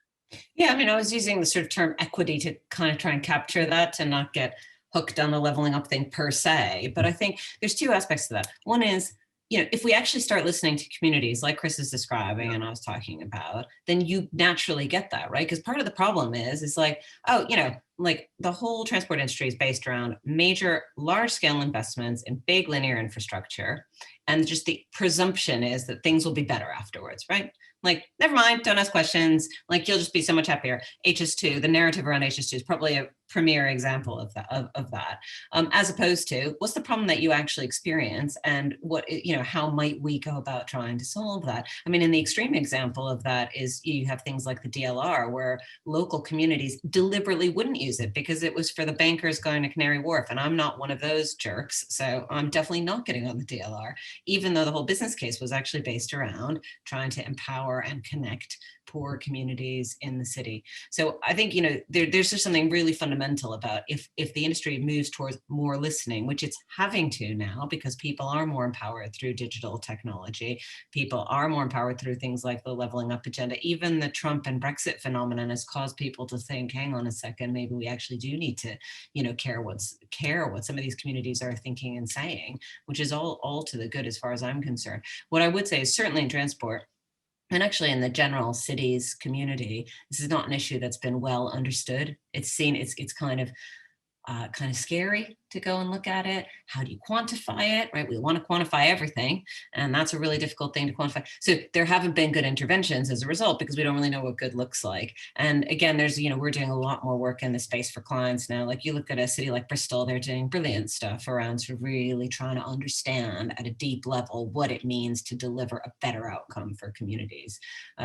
Yeah, I mean, I was using the sort of term equity to kind of try and capture that and not get hooked on the leveling up thing per se. But I think there's two aspects to that. One is, you know, if we actually start listening to communities like Chris is describing and I was talking about, then you naturally get that, right? Because part of the problem is like, oh, you know, like the whole transport industry is based around major large scale investments in big linear infrastructure. And just the presumption is that things will be better afterwards, right? Like, never mind, don't ask questions. Like, you'll just be so much happier. HS2, the narrative around HS2 is probably a premier example of that, as opposed to what's the problem that you actually experience and what, you know, how might we go about trying to solve that? I mean, in the extreme example of that is you have things like the DLR, where local communities deliberately wouldn't use it because it was for the bankers going to Canary Wharf. And I'm not one of those jerks. So I'm definitely not getting on the DLR, even though the whole business case was actually based around trying to empower and connect poor communities in the city. So I think, you know, there's just something really fundamental about if the industry moves towards more listening, which it's having to now because people are more empowered through digital technology. People are more empowered through things like the leveling up agenda. Even the Trump and Brexit phenomenon has caused people to think, hang on a second, maybe we actually do need to, you know, care what some of these communities are thinking and saying, which is all to the good as far as I'm concerned. What I would say is certainly in transport, and actually in the general cities community, this is not an issue that's been well understood. It's seen, it's kind of, kind of scary to go and look at it. How do you quantify it, right? We want to quantify everything, and that's a really difficult thing to quantify. So there haven't been good interventions as a result, because we don't really know what good looks like. And again, there's, we're doing a lot more work in the space for clients now. Like you look at a city like Bristol, they're doing brilliant stuff around sort of really trying to understand at a deep level what it means to deliver a better outcome for communities.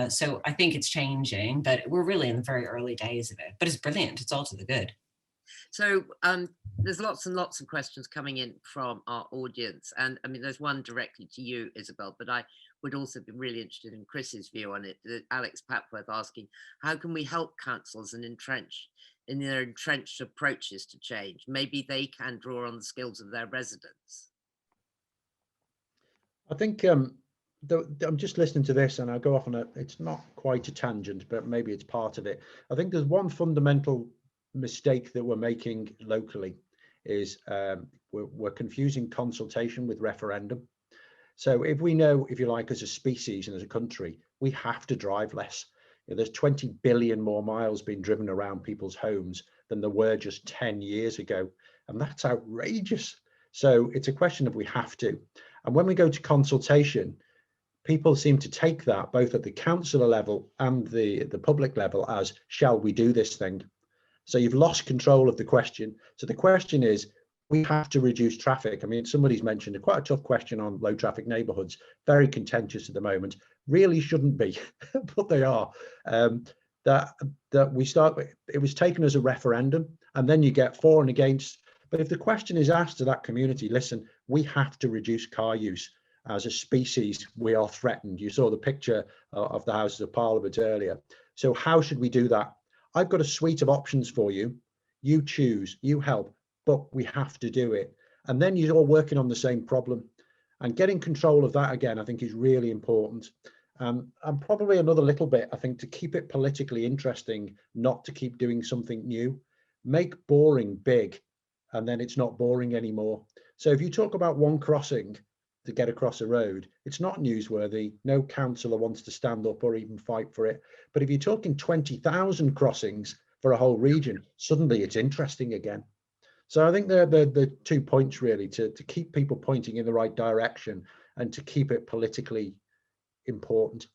So I think it's changing, but we're really in the very early days of it, but it's brilliant. It's all to the good. So there's lots and lots of questions coming in from our audience. And I mean, there's one directly to you, Isabel, but I would also be really interested in Chris's view on it. Alex Papworth asking, how can we help councils and in their entrenched approaches to change? Maybe they can draw on the skills of their residents. I think I'm just listening to this and I'll go off on it's not quite a tangent, but maybe it's part of it. I think there's one fundamental mistake that we're making locally is we're confusing consultation with referendum. So if we know, if you like, as a species and as a country, we have to drive less. There's 20 billion more miles being driven around people's homes than there were just 10 years ago. And that's outrageous. So it's a question of we have to. And when we go to consultation, people seem to take that both at the councillor level and the public level as, shall we do this thing? So you've lost control of the question. So the question is, we have to reduce traffic. I mean, somebody's mentioned quite a tough question on low traffic neighbourhoods, very contentious at the moment, really shouldn't be, but they are. That we start with, it was taken as a referendum and then you get for and against. But if the question is asked to that community, listen, we have to reduce car use. As a species, we are threatened. You saw the picture of the Houses of Parliament earlier. So how should we do that? I've got a suite of options for you. You choose, you help, but we have to do it. And then you're all working on the same problem. And getting control of that, again, I think is really important. And probably another little bit, I think, to keep it politically interesting, not to keep doing something new. Make boring big, and then it's not boring anymore. So if you talk about one crossing to get across a road, it's not newsworthy. No councillor wants to stand up or even fight for it. But if you're talking 20,000 crossings for a whole region, suddenly it's interesting again. So I think they're the 2 points really, to keep people pointing in the right direction and to keep it politically important.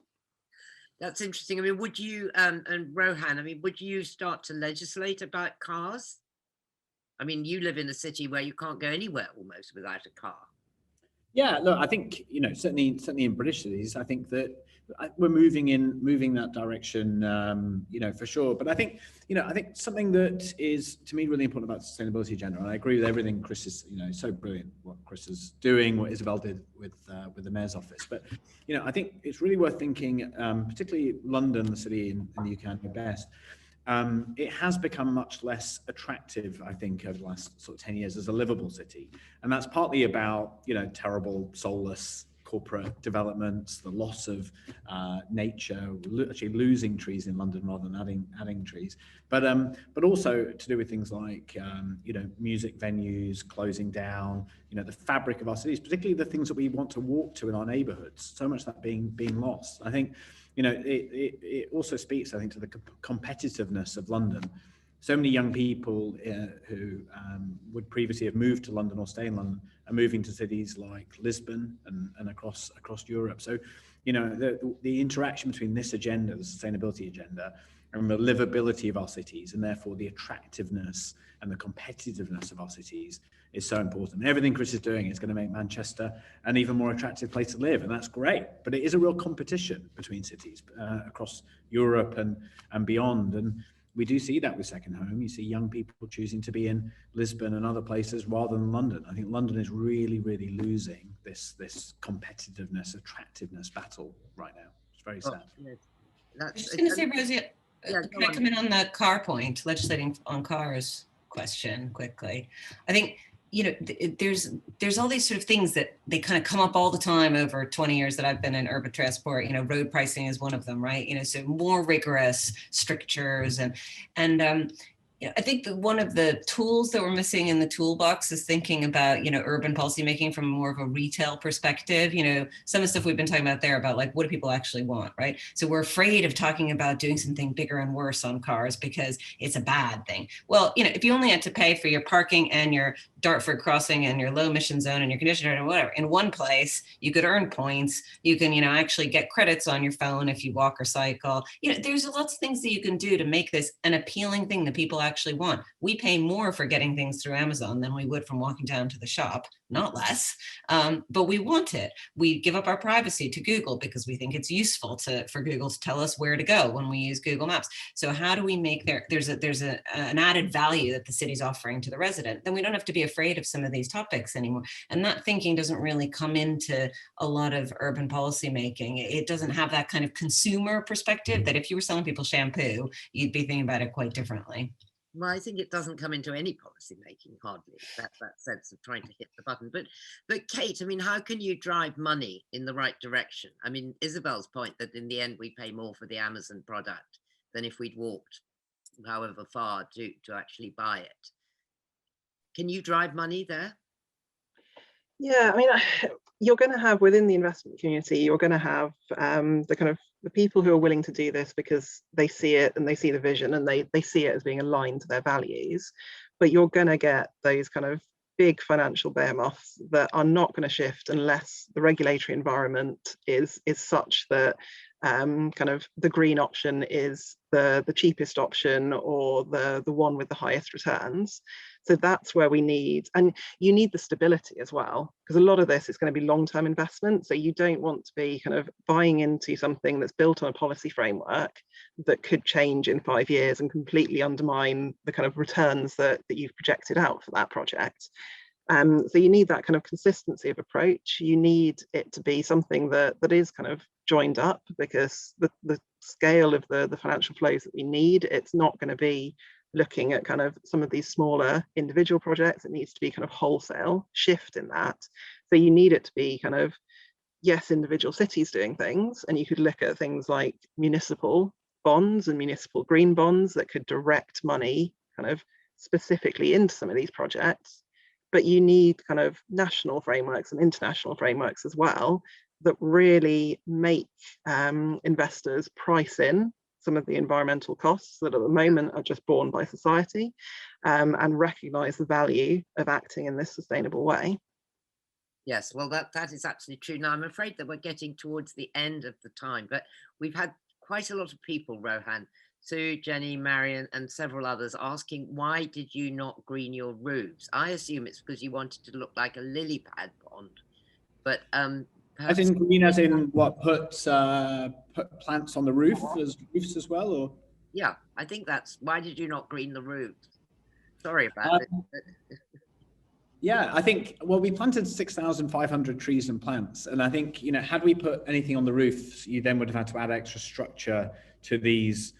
That's interesting. I mean, would you, and Rohan, I mean, would you start to legislate about cars? I mean, you live in a city where you can't go anywhere almost without a car. Yeah, look, I think, certainly in British cities, I think that we're moving that direction, for sure. But I think something that is, to me, really important about the sustainability agenda, and I agree with everything Chris is, so brilliant what Chris is doing, what Isabel did with the Mayor's office. But, I think it's really worth thinking, particularly London, the city in the UK, I know best. It has become much less attractive, I think, over the last sort of 10 years as a livable city. And that's partly about, terrible, soulless corporate developments, the loss of nature, actually losing trees in London rather than adding trees. But also to do with things like, music venues closing down, the fabric of our cities, particularly the things that we want to walk to in our neighborhoods, so much that being lost. I think, it also speaks, I think, to the competitiveness of London. So many young people who would previously have moved to London or stay in London are moving to cities like Lisbon and across Europe. So, the interaction between this agenda, the sustainability agenda, and the livability of our cities, and therefore the attractiveness and the competitiveness of our cities is so important. Everything Chris is doing is going to make Manchester an even more attractive place to live, and that's great. But it is a real competition between cities across Europe and beyond. And we do see that with Second Home. You see young people choosing to be in Lisbon and other places rather than London. I think London is really, really losing this competitiveness, attractiveness battle right now. It's very sad. I was just going to say, Rosie, can I come in on the car point, legislating on cars question quickly? I think, there's all these sort of things that they kind of come up all the time over 20 years that I've been in urban transport. Road pricing is one of them, right? So more rigorous strictures and Yeah, I think that one of the tools that we're missing in the toolbox is thinking about, urban policymaking from more of a retail perspective. Some of the stuff we've been talking about there about like, what do people actually want, right? So we're afraid of talking about doing something bigger and worse on cars because it's a bad thing. Well, if you only had to pay for your parking and your Dartford crossing and your low emission zone and your conditioner and whatever in one place, you could earn points. You can, actually get credits on your phone if you walk or cycle. There's lots of things that you can do to make this an appealing thing that people actually want. We pay more for getting things through Amazon than we would from walking down to the shop, not less, but we want it. We give up our privacy to Google because we think it's useful for Google to tell us where to go when we use Google Maps. So how do we make there's an added value that the city's offering to the resident? Then we don't have to be afraid of some of these topics anymore. And that thinking doesn't really come into a lot of urban policy making. It doesn't have that kind of consumer perspective that if you were selling people shampoo, you'd be thinking about it quite differently. Well, I think it doesn't come into any policy making, hardly, that sense of trying to hit the button. But Kate, I mean, how can you drive money in the right direction? I mean, Isabel's point that in the end we pay more for the Amazon product than if we'd walked however far to actually buy it. Can you drive money there? Yeah, I mean, you're going to have within the investment community, you're going to have the people who are willing to do this because they see it and they see the vision and they see it as being aligned to their values. But you're going to get those kind of big financial behemoths that are not going to shift unless the regulatory environment is such that kind of the green option is the cheapest option or the one with the highest returns. So that's where we need, and you need the stability as well, because a lot of this is going to be long-term investment. So you don't want to be kind of buying into something that's built on a policy framework that could change in 5 years and completely undermine the kind of returns that you've projected out for that project. So you need that kind of consistency of approach. You need it to be something that is kind of joined up, because the scale of the financial flows that we need, it's not going to be looking at kind of some of these smaller individual projects. It needs to be kind of wholesale shift in that. So you need it to be kind of, yes, individual cities doing things, and you could look at things like municipal bonds and municipal green bonds that could direct money kind of specifically into some of these projects. But you need kind of national frameworks and international frameworks as well that really make investors price in some of the environmental costs that at the moment are just borne by society, and recognise the value of acting in this sustainable way. Yes, well, that is absolutely true. Now, I'm afraid that we're getting towards the end of the time, but we've had quite a lot of people, Rohan, Sue, Jenny, Marion, and several others asking, why did you not green your roofs? I assume it's because you wanted to look like a lily pad pond, but as in green, as in what, put plants on the roof as roofs as well, or? Yeah, I think that's, why did you not green the roofs? Sorry about it. Yeah, I think, well, we planted 6,500 trees and plants. And I think, had we put anything on the roofs, you then would have had to add extra structure to these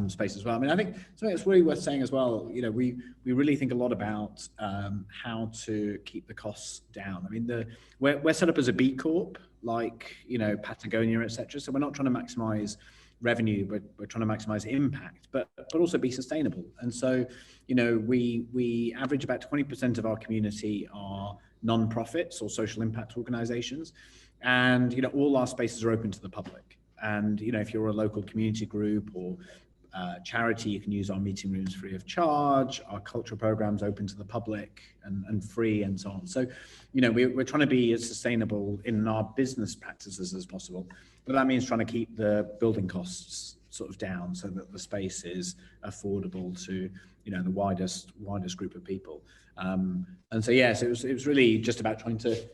spaces as well. I mean, I think something that's really worth saying as well, we really think a lot about how to keep the costs down. I mean, we're set up as a B Corp, like, Patagonia, etc. So we're not trying to maximize revenue, but we're trying to maximize impact, but also be sustainable. And so, we average about 20% of our community are non-profits or social impact organizations. And, all our spaces are open to the public. And, if you're a local community group or charity, you can use our meeting rooms free of charge. Our cultural programs open to the public and free and so on. So, we're trying to be as sustainable in our business practices as possible. But that means trying to keep the building costs sort of down so that the space is affordable to, the widest group of people. And so, yes, it was really just about trying to,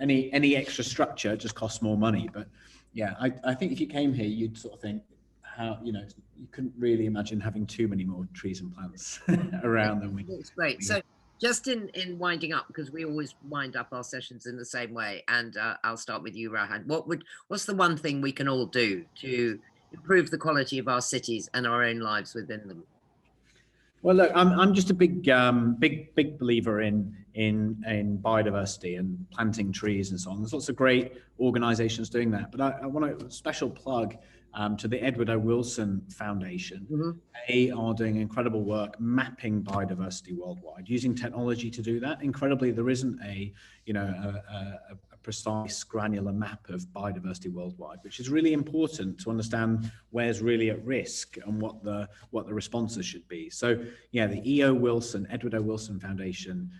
any extra structure just costs more money. But yeah, I think if you came here, you'd sort of think how, you couldn't really imagine having too many more trees and plants around than we. That's great. So just in winding up, because we always wind up our sessions in the same way, and I'll start with you, Rohan. What's the one thing we can all do to improve the quality of our cities and our own lives within them? Well, look, I'm just a big believer in biodiversity and planting trees and so on. There's lots of great organisations doing that, but I want a special plug to the Edward O. Wilson Foundation. They are doing incredible work mapping biodiversity worldwide, using technology to do that. Incredibly, there isn't a precise granular map of biodiversity worldwide, which is really important to understand where's really at risk and what the responses should be. So yeah, the Edward O. Wilson Foundation,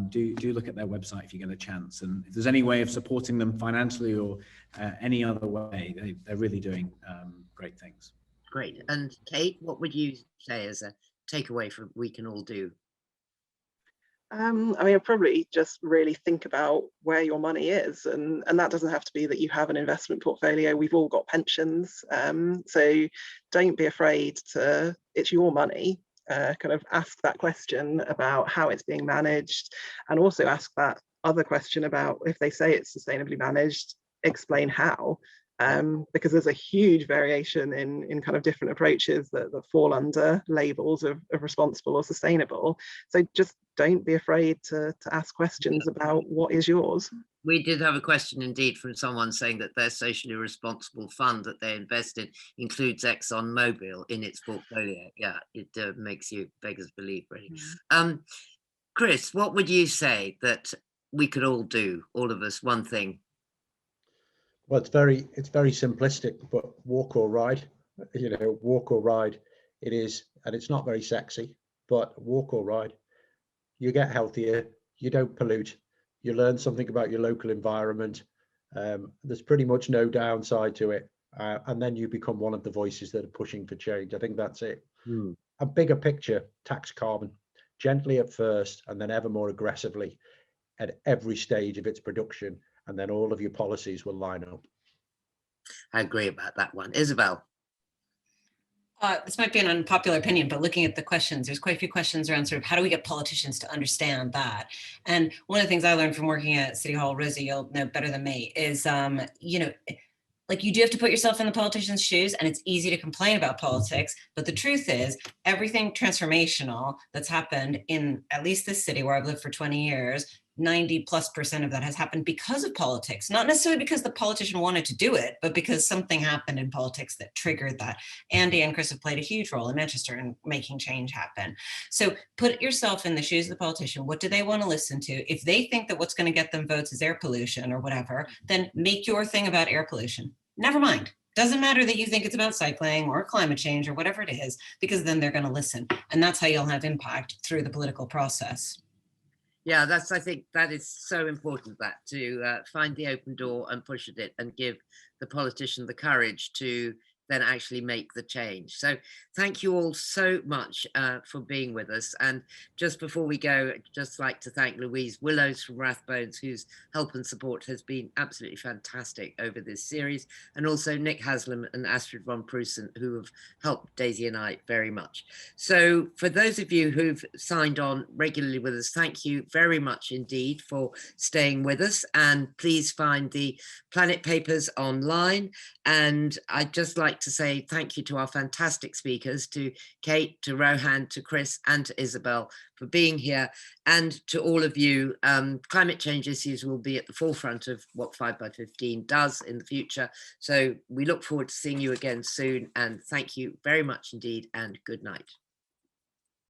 do look at their website if you get a chance. And if there's any way of supporting them financially or any other way, they're really doing great things. Great. And Kate, what would you say as a takeaway from we can all do? I mean, I'd probably just really think about where your money is, and that doesn't have to be that you have an investment portfolio. We've all got pensions, so don't be afraid to, it's your money, kind of ask that question about how it's being managed, and also ask that other question about if they say it's sustainably managed, explain how. Because there's a huge variation in kind of different approaches that fall under labels of responsible or sustainable. So just don't be afraid to ask questions about what is yours. We did have a question indeed from someone saying that their socially responsible fund that they invest in includes ExxonMobil in its portfolio. Yeah, it makes you beggars believe, really. Chris, what would you say that we could all do, all of us, one thing? Well, it's very simplistic, but walk or ride, walk or ride. It is, and it's not very sexy, but walk or ride. You get healthier, you don't pollute, you learn something about your local environment. There's pretty much no downside to it. And then you become one of the voices that are pushing for change. I think that's it. A bigger picture, tax carbon, gently at first, and then ever more aggressively at every stage of its production. And then all of your policies will line up. I agree about that one. Isabel? This might be an unpopular opinion, but looking at the questions, there's quite a few questions around sort of how do we get politicians to understand that? And one of the things I learned from working at City Hall, Rosie, you'll know better than me, is, like you do have to put yourself in the politician's shoes, and it's easy to complain about politics, but the truth is everything transformational that's happened in at least this city where I've lived for 20 years, 90+% of that has happened because of politics, not necessarily because the politician wanted to do it, but because something happened in politics that triggered that. Andy and Chris have played a huge role in Manchester in making change happen. So put yourself in the shoes of the politician. What do they want to listen to? If they think that what's going to get them votes is air pollution or whatever, then make your thing about air pollution. Never mind. Doesn't matter that you think it's about cycling or climate change or whatever it is, because then they're going to listen. And that's how you'll have impact through the political process. Yeah, I think that is so important, that to find the open door and push at it and give the politician the courage to then actually make the change. So thank you all so much for being with us. And just before we go, I'd just like to thank Louise Willows from Rathbones, whose help and support has been absolutely fantastic over this series, and also Nick Haslam and Astrid von Prusen, who have helped Daisy and I very much. So for those of you who've signed on regularly with us, thank you very much indeed for staying with us. And please find the Planet Papers online. And I'd just like to say thank you to our fantastic speakers, to Kate, to Rohan, to Chris, and to Isabel for being here, and to all of you. Climate change issues will be at the forefront of what 5x15 does in the future. So we look forward to seeing you again soon, and thank you very much indeed, and good night.